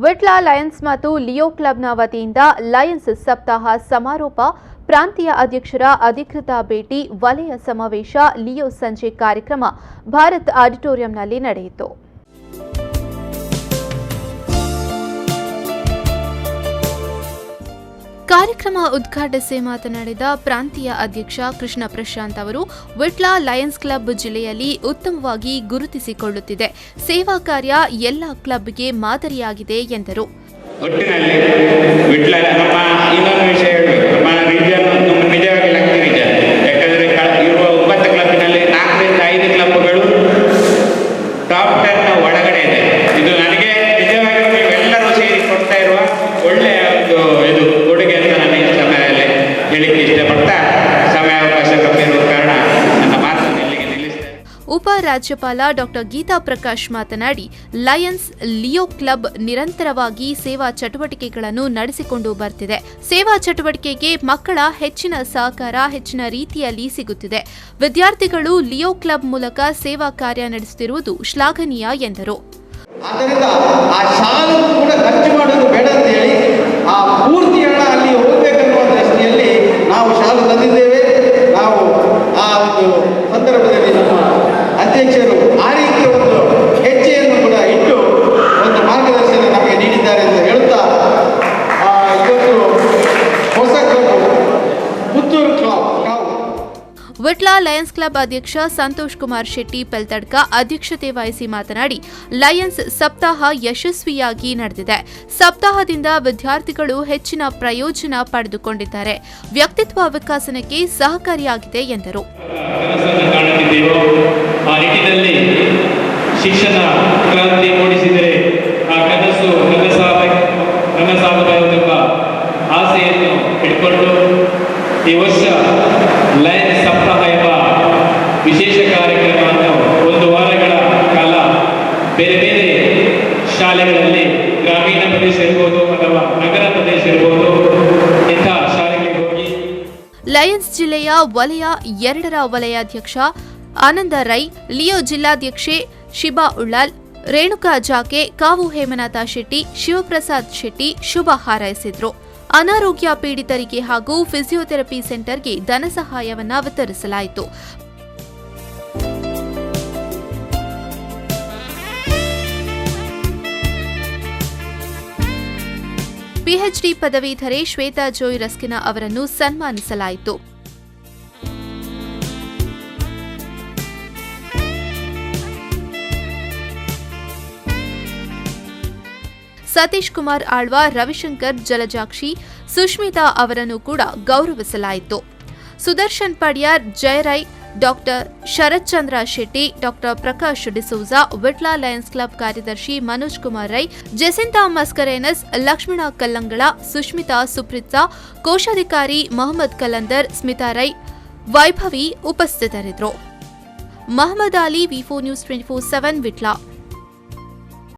Vitla Lions ಮತ್ತು Leo ಕ್ಲಬ್ನ ವತಿಯಿಂದ ಲಯನ್ಸ್ ಸಪ್ತಾಹ ಸಮಾರೋಪ, ಪ್ರಾಂತೀಯ ಅಧ್ಯಕ್ಷರ ಅಧಿಕೃತ ಭೇಟಿ, ವಲಯ ಸಮಾವೇಶ, ಲಿಯೋ ಸಂಜೆ ಕಾರ್ಯಕ್ರಮ ಭಾರತ್ ಆಡಿಟೋರಿಯಂನಲ್ಲಿ ನಡೆಯಿತು. ಕಾರ್ಯಕ್ರಮ ಉದ್ಘಾಟಿಸಿ ಮಾತನಾಡಿದ ಪ್ರಾಂತೀಯ ಅಧ್ಯಕ್ಷ ಕೃಷ್ಣ ಪ್ರಶಾಂತ್ ಅವರು, ವಿಟ್ಲ ಲಯನ್ಸ್ ಕ್ಲಬ್ ಜಿಲ್ಲೆಯಲ್ಲಿ ಉತ್ತಮವಾಗಿ ಗುರುತಿಸಿಕೊಳ್ಳುತ್ತಿದೆ. ಸೇವಾ ಕಾರ್ಯ ಎಲ್ಲ ಕ್ಲಬ್ಗೆ ಮಾದರಿಯಾಗಿದೆ ಎಂದರು. ಒಟ್ಟಿನಲ್ಲಿ ವಿಟ್ಲ ನಮ್ಮ ಇನ್ನೊಂದು ವಿಷಯ ಹೇಳಬೇಕು, ನಮ್ಮ ರೀಜನ್ ನಿಜವಾಗಿ ಲಕ್ಕಿ ರೀಜನ್. ಯಾಕಂದರೆ ಇರುವ 9 ಕ್ಲಬ್ನಲ್ಲಿ 4 ರಿಂದ 5 ಕ್ಲಬ್ಗಳು ಟಾಪ್ 10 ಒಳಗಡೆ ಇದೆ. ಇದು ನನಗೆ ನಿಜವಾಗಿ ನೀವೆಲ್ಲರೂ ಸೇರಿ ಕೊಡ್ತಾ ಇರುವ ಒಳ್ಳೆಯ ಒಂದು ಇದು ಕೊಡುಗೆ ಅಂತ ನಾನು ಈ ಸಮಯದಲ್ಲಿ ಹೇಳಿಕ್ಕೆ ಇಷ್ಟಪಡ್ತಾ ಸಮಯಾವಕಾಶ ಕಮ್ಮಿ ಇರುವ ಕಾರಣ ನನ್ನ ಮಾತನ್ನು ಇಲ್ಲಿಗೆ ನಿಲ್ಲಿಸ್ತೇನೆ. ಉಪ ರಾಜ್ಯಪಾಲ ಡಾಕ್ಟರ್ ಗೀತಾ ಪ್ರಕಾಶ್ ಮಾತನಾಡಿ, ಲಯನ್ಸ್ ಲಿಯೋ ಕ್ಲಬ್ ನಿರಂತರವಾಗಿ ಸೇವಾ ಚಟುವಟಿಕೆಗಳನ್ನು ನಡೆಸಿಕೊಂಡು ಬರ್ತಿದೆ. ಸೇವಾ ಚಟುವಟಿಕೆಗೆ ಮಕ್ಕಳ ಹೆಚ್ಚಿನ ಸಹಕಾರ ಹೆಚ್ಚಿನ ರೀತಿಯಲ್ಲಿ ಸಿಗುತ್ತಿದೆ. ವಿದ್ಯಾರ್ಥಿಗಳು ಲಿಯೋ ಕ್ಲಬ್ ಮೂಲಕ ಸೇವಾ ಕಾರ್ಯ ನಡೆಸುತ್ತಿರುವುದು ಶ್ಲಾಘನೀಯ ಎಂದರು. ಆದ್ದರಿಂದ ಆ ಶಾಲು ಕೂಡ ಖರ್ಚು ಮಾಡೋದು ಬೇಡ ಅಂತ ಹೇಳಿ ಆ ಪೂರ್ತಿ ಹಣ ಅಲ್ಲಿ ಹೋಗಬೇಕನ್ನುವ ದೃಷ್ಟಿಯಲ್ಲಿ ನಾವು ಶಾಲು ತಂದಿದ್ದೇವೆ. ನಾವು ಆ ಒಂದು ಸಂದರ್ಭದಲ್ಲಿ ನಮ್ಮ ಅಧ್ಯಕ್ಷರು ಆ ರೀತಿಯ ಒಂದು ಹೆಜ್ಜೆಯನ್ನು ಕೂಡ ಇಟ್ಟು ಒಂದು ಮಾರ್ಗದರ್ಶನ ನಮಗೆ ನೀಡಿದ್ದಾರೆ ಅಂತ ಹೇಳ್ತಾ, ಇವತ್ತು ಹೊಸ club Puttur club Vitla lions club ಅಧ್ಯಕ್ಷ ಸಂತೋಷ್ ಕುಮಾರ್ ಶೆಟ್ಟಿ ಪೆಲ್ತಡ್ಕ ಅಧ್ಯಕ್ಷತೆ ವಹಿಸಿ ಮಾತನಾಡಿ, ಲಯನ್ಸ್ ಸಪ್ತಾಹ ಯಶಸ್ವಿಯಾಗಿ ನಡೆದಿದೆ. ಸಪ್ತಾಹದಿಂದ ವಿದ್ಯಾರ್ಥಿಗಳು ಹೆಚ್ಚಿನ ಪ್ರಯೋಜನ ಪಡೆದುಕೊಂಡಿದ್ದಾರೆ. ವ್ಯಕ್ತಿತ್ವ ವಿಕಸನಕ್ಕೆ ಸಹಕಾರಿಯಾಗಿದೆ ಎಂದರು. ಶಿಕ್ಷಣ ಕ್ರಾಂತಿ ಮೂಡಿಸಿದರೆ ಆ ಕನಸು ನನಸಾಗಬಹುದೆಂಬ ಆಸೆಯನ್ನು ಇಟ್ಕೊಂಡು ಈ ವರ್ಷ ಲಯನ್ಸ್ ಸಪ್ತಾಹ ಎಂಬ ವಿಶೇಷ ಕಾರ್ಯಕ್ರಮವನ್ನು 1 ವಾರಗಳ ಕಾಲ ಬೇರೆ ಬೇರೆ ಶಾಲೆಗಳಲ್ಲಿ, ಗ್ರಾಮೀಣ ಪ್ರದೇಶ ಇರ್ಬೋದು ಅಥವಾ ನಗರ ಪ್ರದೇಶ ಇರ್ಬೋದು, ಇಂಥ ಶಾಲೆಗಳಿಗೆ ಹೋಗಿ ಲಯನ್ಸ್ ಜಿಲ್ಲೆಯ ವಲಯ 2ರ ವಲಯಾಧ್ಯಕ್ಷ ಆನಂದ ರೈ, ಲಿಯೋ ಜಿಲ್ಲಾಧ್ಯಕ್ಷೆ ಶಿಬಾ ಉಳ್ಳಾಲ್, ರೇಣುಕಾ ಜಾಕೆ, ಕಾವು ಹೇಮನಾಥ ಶೆಟ್ಟಿ, ಶಿವಪ್ರಸಾದ್ ಶೆಟ್ಟಿ ಶುಭ ಹಾರೈಸಿದ್ರು. ಅನಾರೋಗ್ಯ ಪೀಡಿತರಿಗೆ ಹಾಗೂ ಫಿಸಿಯೋಥೆರಪಿ ಸೆಂಟರ್ಗೆ ಧನ ಸಹಾಯವನ್ನು ವಿತರಿಸಲಾಯಿತು. ಪಿಎಚ್ಡಿ ಪದವೀಧರೆ ಶ್ವೇತಾ ಜೋಯ್ ರಸ್ಕಿನ ಅವರನ್ನು ಸನ್ಮಾನಿಸಲಾಯಿತು. ಸತೀಶ್ ಕುಮಾರ್ ಆಳ್ವ, ರವಿಶಂಕರ್ ಜಲಜಾಕ್ಷಿ, ಸುಷ್ಮಿತಾ ಅವರನ್ನು ಕೂಡ ಗೌರವಿಸಲಾಯಿತು. Sudarshan Padyar, Jayarai, doctor Sharath Chandra Shetty, doctor Prakash D'Souza, Vitla lions club ಕಾರ್ಯದರ್ಶಿ ಮನೋಜ್ ಕುಮಾರ್ ರೈ, ಜೆಸಿಂತಾ ಮಸ್ಕರೇನಸ್, ಲಕ್ಷ್ಮಣ ಕಲ್ಲಂಗಳ, ಸುಷ್ಮಿತಾ ಸುಪ್ರಿತ್ಸಾ, ಕೋಶಾಧಿಕಾರಿ ಮೊಹಮ್ಮದ್ ಕಲಂದರ್, ಸ್ಮಿತಾ ರೈ, ವೈಭವಿ ಉಪಸ್ಥಿತರಿದ್ದರು. ಮಹಮ್ಮದ್ ಅಲಿ, ವಿ4 ನ್ಯೂಸ್ 24/7 ವಿಟ್ಲ.